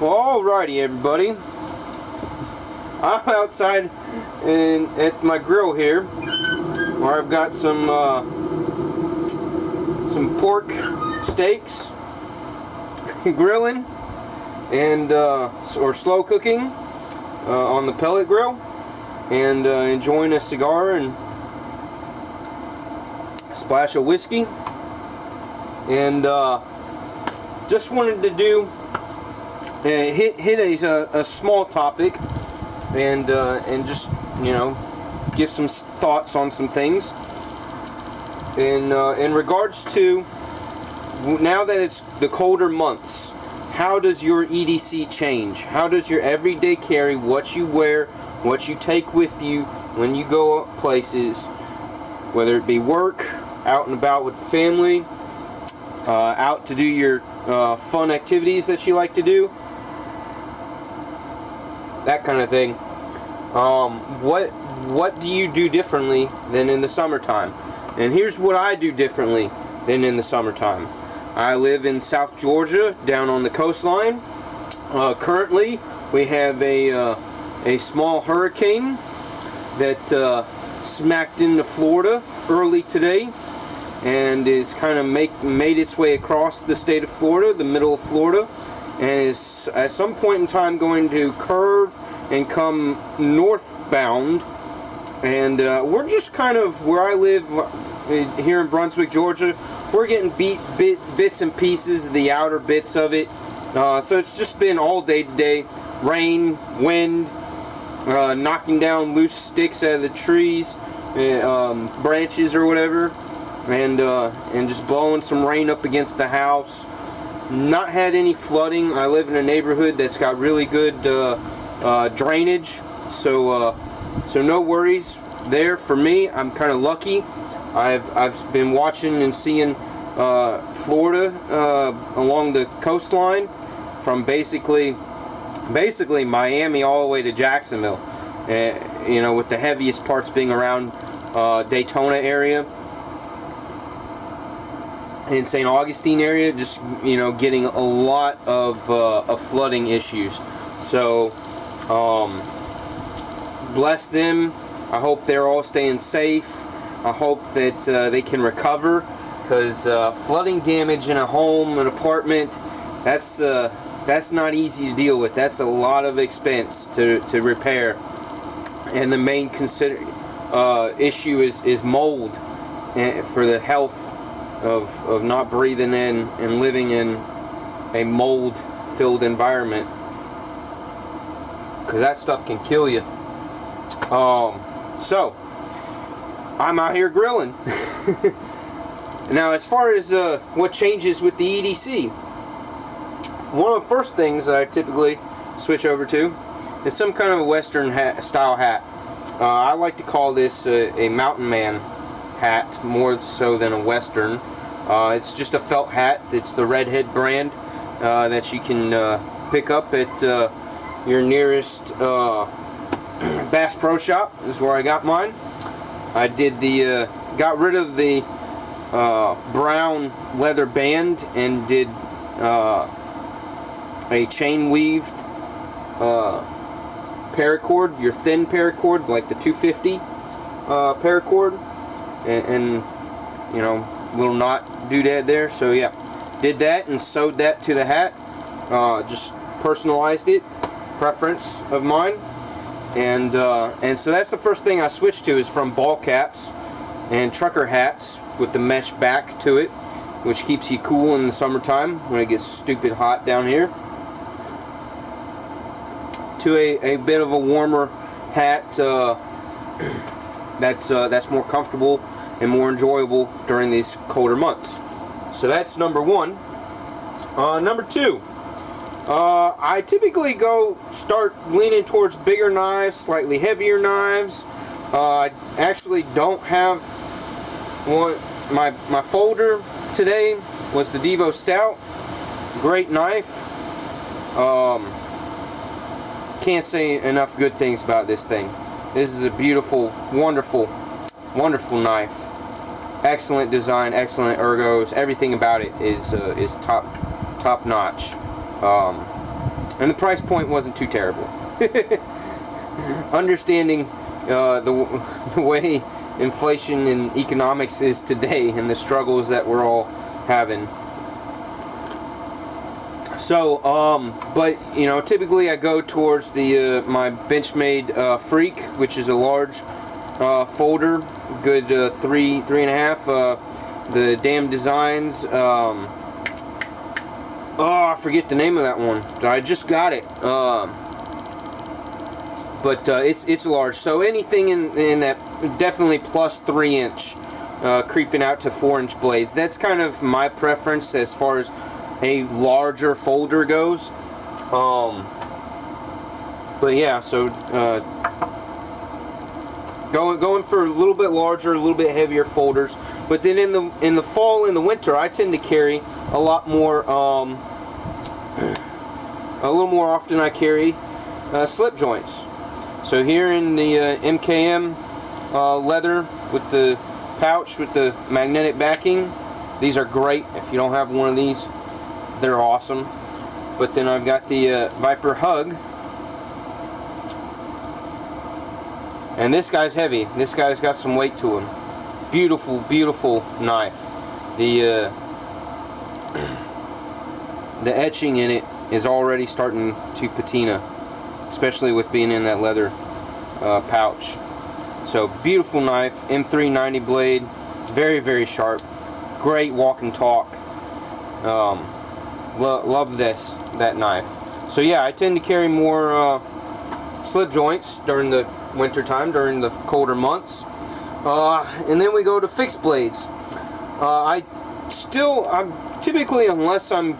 Alrighty, everybody. I'm outside at my grill here, where I've got some pork steaks grilling and or slow cooking on the pellet grill, and enjoying a cigar and a splash of whiskey. And just wanted to do hit a small topic and just, you know, give some thoughts on some things in regards to, now that it's the colder months, how does your EDC change? How does your everyday carry, what you wear, what you take with you when you go places, whether it be work, out and about with the family, out to do your fun activities that you like to do, that kind of thing. What do you do differently than in the summertime? And here's what I do differently than in the summertime. I live in South Georgia, down on the coastline. Currently, we have a small hurricane that smacked into Florida early today, and is kind of made its way across the state of Florida, the middle of Florida, and is at some point in time going to curve and come northbound. And we're just kind of, where I live here in Brunswick, Georgia, we're getting bits and pieces, the outer bits of it. So it's just been all day today. Rain, wind, knocking down loose sticks out of the trees, branches or whatever, and just blowing some rain up against the house. Not had any flooding. I live in a neighborhood that's got really good drainage, so no worries there for me. I'm kind of lucky. I've been watching and seeing Florida along the coastline from basically Miami all the way to Jacksonville. You know, with the heaviest parts being around Daytona area and St. Augustine area, just, you know, getting a lot of flooding issues. So bless them. I hope they're all staying safe. I hope that they can recover, because flooding damage in a home, an apartment, that's not easy to deal with. That's a lot of expense to repair. And the main issue is mold, for the health of not breathing in and living in a mold-filled environment, because that stuff can kill you. So I'm out here grilling. Now, as far as what changes with the EDC, one of the first things that I typically switch over to is some kind of a Western style hat. I like to call this a mountain man hat more so than a Western. It's just a felt hat. It's the Redhead brand that you can pick up at your nearest Bass Pro Shop. Is where I got mine. I did got rid of the brown leather band and did a chain weaved paracord, your thin paracord, like the 250 paracord, and you know, little knot doodad there. So yeah, did that and sewed that to the hat. Just personalized it, preference of mine. And so that's the first thing I switched to, is from ball caps and trucker hats with the mesh back to it, which keeps you cool in the summertime when it gets stupid hot down here, to a bit of a warmer hat that's more comfortable and more enjoyable during these colder months. So that's number one. Number two, I typically start leaning towards bigger knives, slightly heavier knives. I actually don't have one. My folder today was the Devo Stout. Great knife. Can't say enough good things about this thing. This is a beautiful, wonderful, wonderful knife. Excellent design, excellent ergos. Everything about it is top notch. And the price point wasn't too terrible. Understanding the way inflation and economics is today and the struggles that we're all having. So, but you know, typically I go towards the my Benchmade Freak, which is a large folder, good 3.5. The damn designs. Oh, I forget the name of that one. I just got it. But it's large. So anything in that, definitely plus 3 inch, creeping out to 4 inch blades. That's kind of my preference as far as a larger folder goes. But yeah, so going for a little bit larger, a little bit heavier folders. But then in the fall and the winter, I tend to carry a lot more. A little more often, I carry slip joints. So here in the MKM leather with the pouch with the magnetic backing, these are great. If you don't have one of these, they're awesome. But then I've got the Viper Hug. And this guy's heavy. This guy's got some weight to him. Beautiful, beautiful knife. The etching in it is already starting to patina, especially with being in that leather pouch. So beautiful knife, M390 blade, very, very sharp. Great walk and talk. Love that knife. So yeah, I tend to carry more slip joints during the winter time, during the colder months. And then we go to fixed blades. I'm typically, unless I'm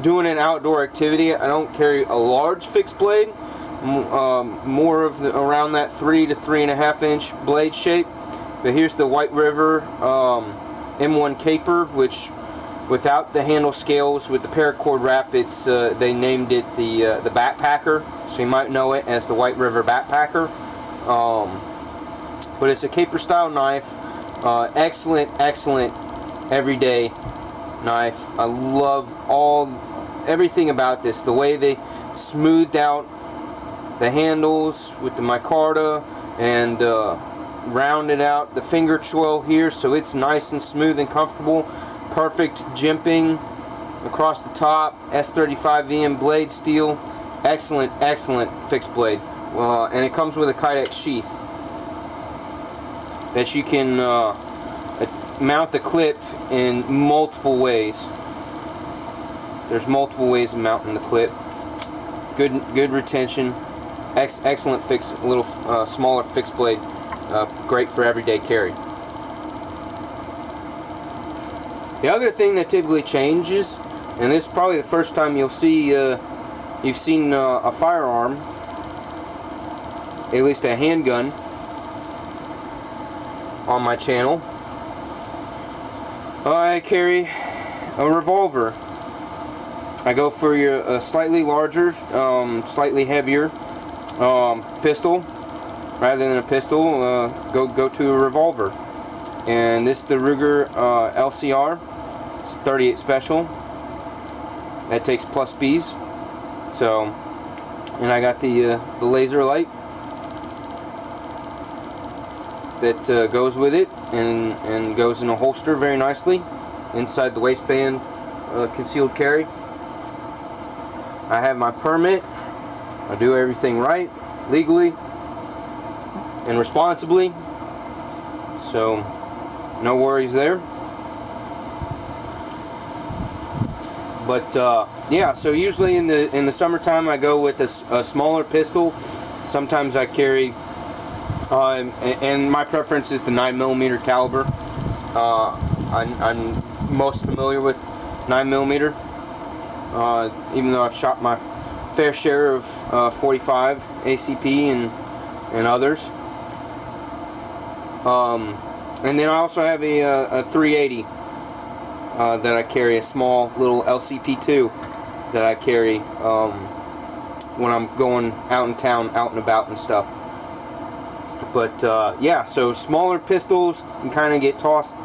doing an outdoor activity, I don't carry a large fixed blade. More of around that 3 to 3.5 inch blade shape. But here's the White River M1 Caper, which without the handle scales, with the paracord wrap, it's they named it the Backpacker, so you might know it as the White River Backpacker. But it's a caper style knife. Excellent everyday knife. I love everything about this. The way they smoothed out the handles with the micarta and rounded out the finger choil here, so it's nice and smooth and comfortable. Perfect jimping across the top. S35 VM blade steel. Excellent fixed blade. And it comes with a Kydex sheath that you can mount the clip in multiple ways. There's multiple ways of mounting the clip. Good retention. Excellent fixed, little smaller fixed blade. Great for everyday carry. The other thing that typically changes, and this is probably the first time you've seen a firearm, at least a handgun, on my channel. I carry a revolver. I go for your slightly larger, slightly heavier pistol. Rather than a pistol, go to a revolver. And this is the Ruger LCR. It's 38 special. That takes plus Bs. So, and I got the laser light that goes with it, and goes in a holster very nicely inside the waistband, concealed carry. I have my permit. I do everything right, legally and responsibly. So, no worries there. But yeah, so usually in the summertime I go with a smaller pistol. Sometimes I carry, and my preference is the 9mm caliber. I'm most familiar with 9mm, even though I've shot my fair share of 45 ACP and others. And then I also have a 380 that I carry, a small little LCP2 that I carry when I'm going out in town, out and about and stuff. But yeah, so smaller pistols can kind of get tossed,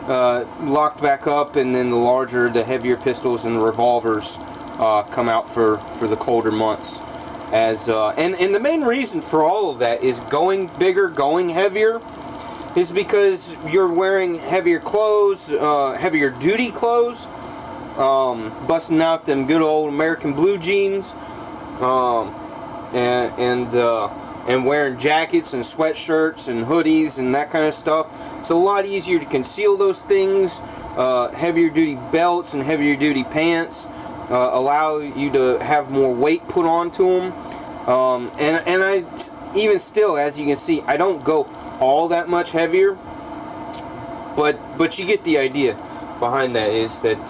locked back up, and then the larger, the heavier pistols and the revolvers come out for the colder months. And the main reason for all of that is going bigger, going heavier, is because you're wearing heavier clothes, heavier duty clothes, busting out them good old American blue jeans, and wearing jackets and sweatshirts and hoodies and that kind of stuff. It's a lot easier to conceal those things. Heavier duty belts and heavier duty pants allow you to have more weight put onto them. And I, even still, as you can see, I don't go all that much heavier, but you get the idea behind that, is that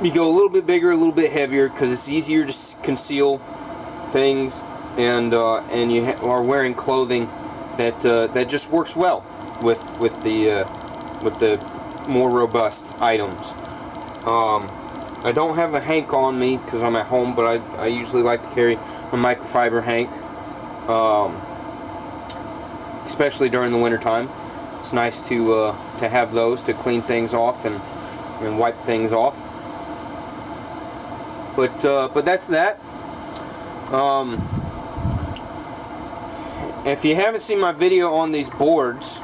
you go a little bit bigger, a little bit heavier, because it's easier to conceal things, and you are wearing clothing that just works well with the more robust items. I don't have a hank on me because I'm at home, but I usually like to carry a microfiber hank, especially during the winter time. It's nice to have those to clean things off and wipe things off. But that's that. If you haven't seen my video on these boards,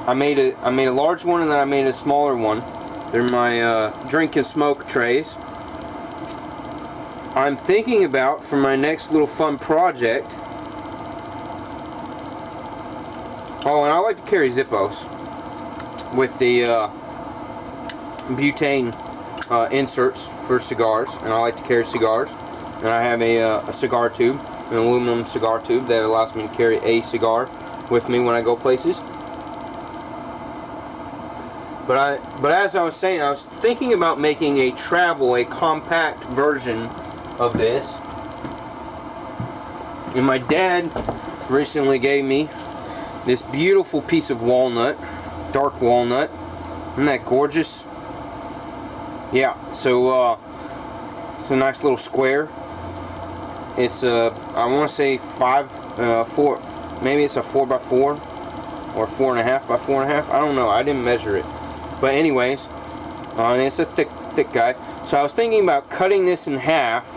I made a large one and then I made a smaller one. They're my drink and smoke trays. I'm thinking about, for my next little fun project. Oh, and I like to carry Zippos with the butane inserts for cigars, and I like to carry cigars. And I have a cigar tube, an aluminum cigar tube that allows me to carry a cigar with me when I go places. But as I was saying, I was thinking about making a compact version of this. And my dad recently gave me this beautiful piece of walnut, dark walnut. Isn't that gorgeous? Yeah, so it's a nice little square. It's I want to say 4, maybe it's a 4x4 or 4.5 by 4.5. I don't know. I didn't measure it. But anyways, and it's a thick guy. So I was thinking about cutting this in half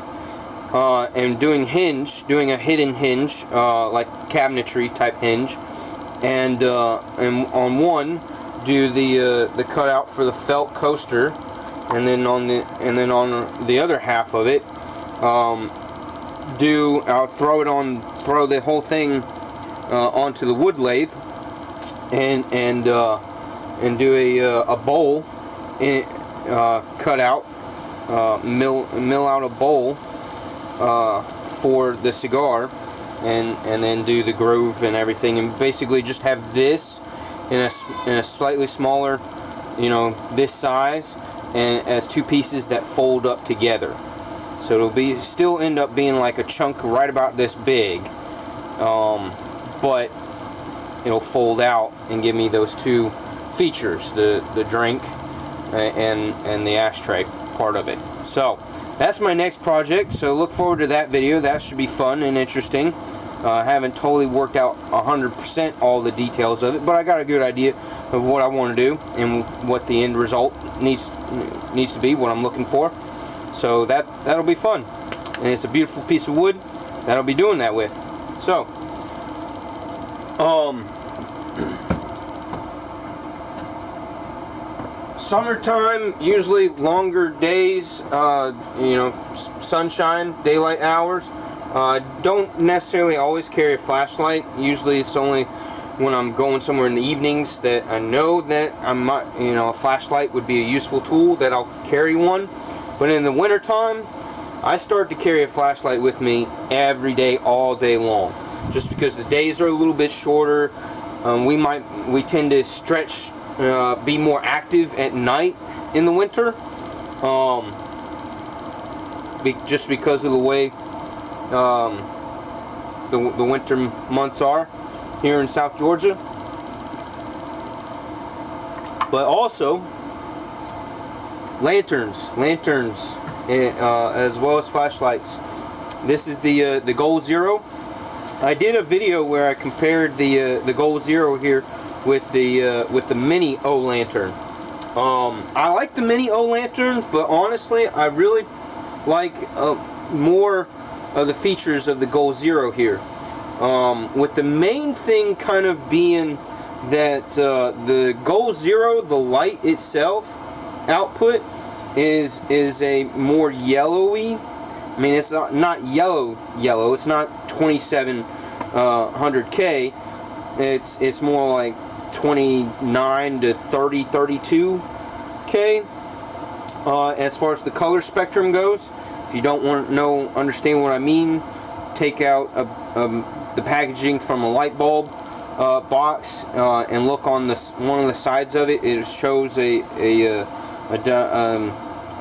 and doing a hidden hinge, like cabinetry type hinge, and on one do the cutout for the felt coaster, and then on the other half of it, I'll throw the whole thing onto the wood lathe, and do a bowl, cut out, mill out a bowl for the cigar, and then do the groove and everything, and basically just have this in a slightly smaller, this size, and as two pieces that fold up together. So it'll still end up being like a chunk right about this big, but it'll fold out and give me those two features, the drink and the ashtray part of it. So that's my next project, so look forward to that video. That should be fun and interesting. I haven't totally worked out 100% all the details of it, but I got a good idea of what I want to do and what the end result needs to be, what I'm looking for. So that'll be fun, and it's a beautiful piece of wood that I'll be doing that with. So summertime, usually longer days, sunshine, daylight hours. Don't necessarily always carry a flashlight. Usually it's only when I'm going somewhere in the evenings that I know that a flashlight would be a useful tool, that I'll carry one. But in the wintertime, I start to carry a flashlight with me every day, all day long. Just because the days are a little bit shorter. We tend to stretch, be more active at night in the winter. Just because of the way the winter months are here in South Georgia. But also lanterns, as well as flashlights. This is the Gold Zero. I did a video where I compared the Gold Zero here with the Mini O lantern. I like the Mini O lantern, but honestly, I really like more of the features of the Goal Zero here. With the main thing kind of being that the Goal Zero, the light itself output is a more yellowy. I mean, it's not yellow. It's not 2700K. It's more like 29 to 32K. As far as the color spectrum goes, if you don't understand what I mean, take out the packaging from a light bulb box and look on one of the sides of it. It shows a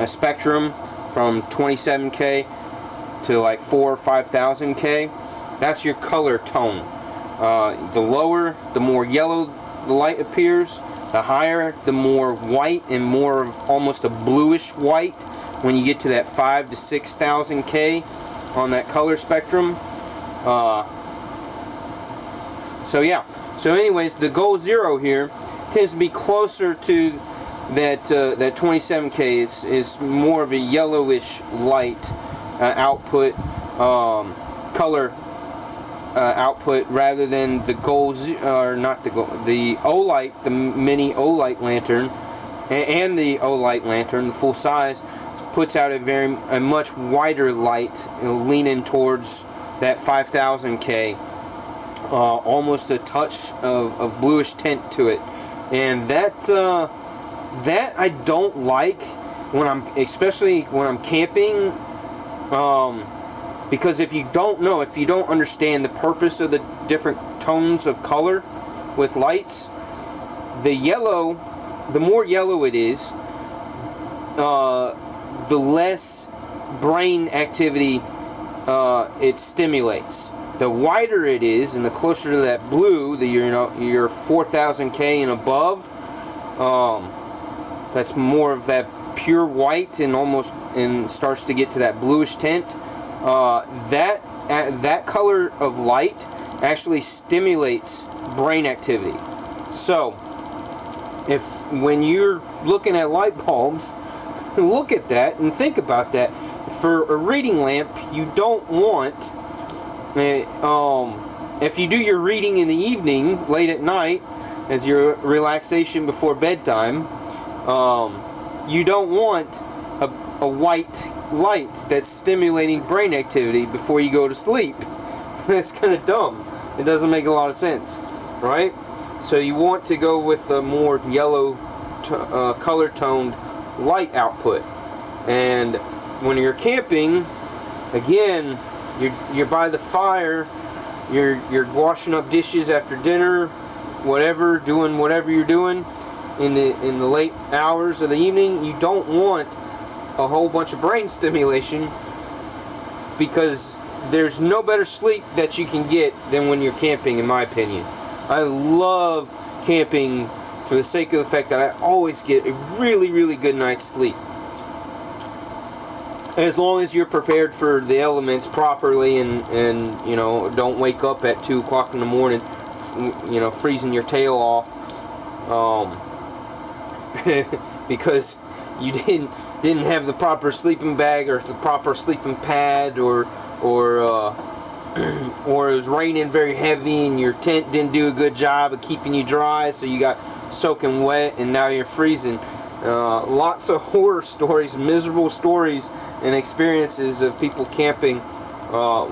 spectrum from 27K to like 4,000 or 5,000K. That's your color tone. The lower, the more yellow the light appears. The higher, the more white and more of almost a bluish white when you get to that 5,000 to 6,000K on that color spectrum. So yeah. So anyways, the Goal Zero here tends to be closer to that 27K. It's more of a yellowish light output, color output, rather than the the O-Light, the mini O-Light lantern, and the O-Light lantern, the full size, puts out a much wider light, leaning towards that 5,000K, almost a touch of bluish tint to it, and that I don't like especially when I'm camping. Because if you don't understand the purpose of the different tones of color with lights, the more yellow it is, the less brain activity it stimulates. The whiter it is, and the closer to that blue, your 4,000K and above, that's more of that pure white and starts to get to that bluish tint. That color of light actually stimulates brain activity. So, when you're looking at light bulbs, look at that and think about that. For a reading lamp, you don't want, if you do your reading in the evening, late at night, as your relaxation before bedtime, you don't want a white light that's stimulating brain activity before you go to sleep. That's kind of dumb. It doesn't make a lot of sense, right? So you want to go with a more yellow color toned light output. And when you're camping, again, you're by the fire, you're washing up dishes after dinner, doing whatever you're doing in the late hours of the evening. You don't want a whole bunch of brain stimulation, because there's no better sleep that you can get than when you're camping, in my opinion. I love camping for the sake of the fact that I always get a really, really good night's sleep. As long as you're prepared for the elements properly and don't wake up at 2 o'clock in the morning, freezing your tail off, because you didn't have the proper sleeping bag or the proper sleeping pad, or it was raining very heavy and your tent didn't do a good job of keeping you dry, so you got soaking wet and now you're freezing. Lots of horror stories, miserable stories and experiences of people camping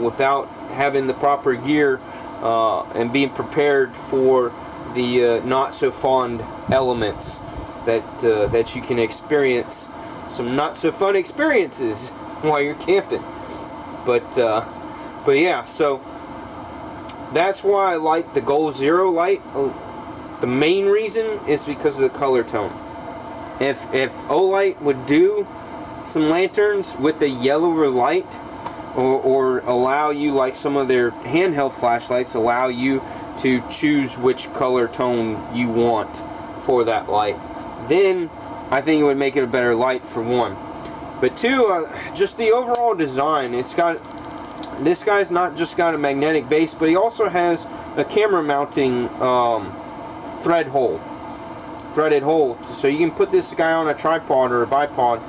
without having the proper gear and being prepared for the not so fond elements that you can experience. Some not so fun experiences while you're camping, but yeah. So that's why I like the Goal Zero light. The main reason is because of the color tone. If O-Light would do some lanterns with a yellower light, or allow you, like some of their handheld flashlights, allow you to choose which color tone you want for that light, then I think it would make it a better light, for one. But two, just the overall design. This guy's not just got a magnetic base, but he also has a camera mounting threaded hole, so you can put this guy on a tripod or a bipod,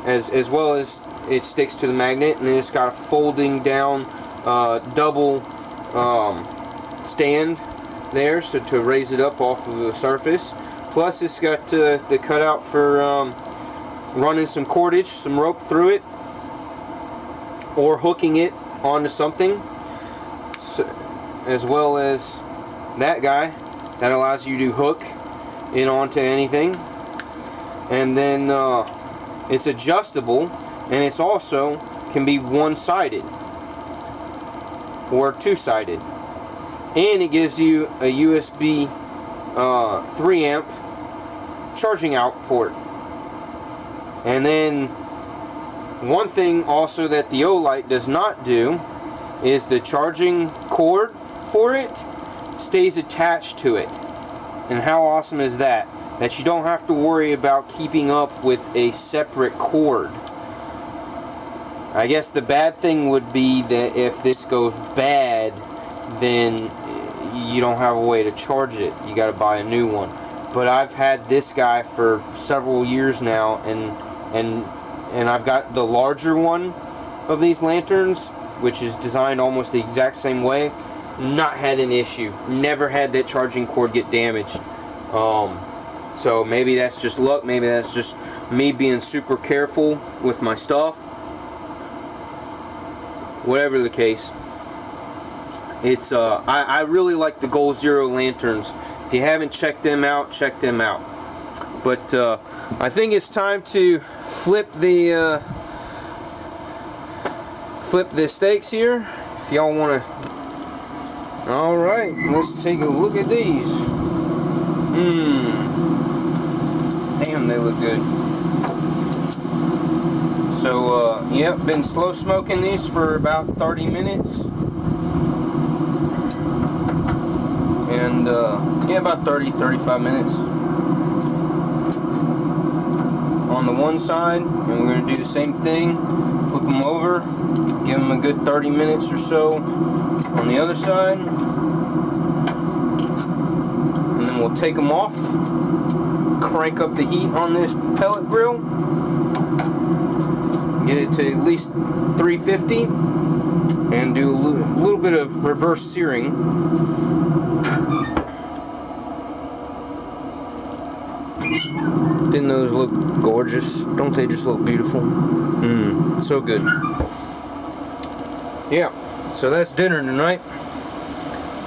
as well as it sticks to the magnet, and then it's got a folding down double stand there, so to raise it up off of the surface. Plus it's got the cutout for running some cordage, some rope through it, or hooking it onto something, so, as well as that guy that allows you to hook it onto anything. And then it's adjustable, and it's also can be one-sided or two-sided, and it gives you a USB 3 amp charging out port. And then one thing also that the Olight does not do is the charging cord for it stays attached to it. And how awesome is that? That you don't have to worry about keeping up with a separate cord. I guess the bad thing would be that if this goes bad, then you don't have a way to charge it. You got to buy a new one. But I've had this guy for several years now, and I've got the larger one of these lanterns, which is designed almost the exact same way. Not had an issue. Never had that charging cord get damaged. So maybe that's just luck. Maybe that's just me being super careful with my stuff. Whatever the case, it's I really like the Goal Zero lanterns. If you haven't checked them out, check them out. But I think it's time to flip the stakes here. If y'all want to. All right, let's take a look at these. Damn, they look good. So, yep, been slow smoking these for about 30 minutes. And, yeah, about 30-35 minutes. On the one side, and we're going to do the same thing. Flip them over, give them a good 30 minutes or so on the other side. And then we'll take them off, crank up the heat on this pellet grill, get it to at least 350, and do a little bit of reverse searing. Didn't those look gorgeous? Don't they just look beautiful? So good. Yeah, so that's dinner tonight.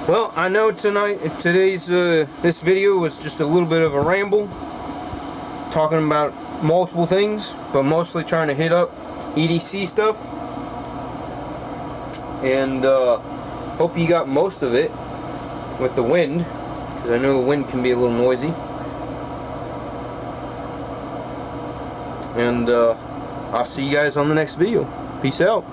Well, I know today's this video was just a little bit of a ramble, talking about multiple things, but mostly trying to hit up EDC stuff. And hope you got most of it with the wind, because I know the wind can be a little noisy. And I'll see you guys on the next video. Peace out.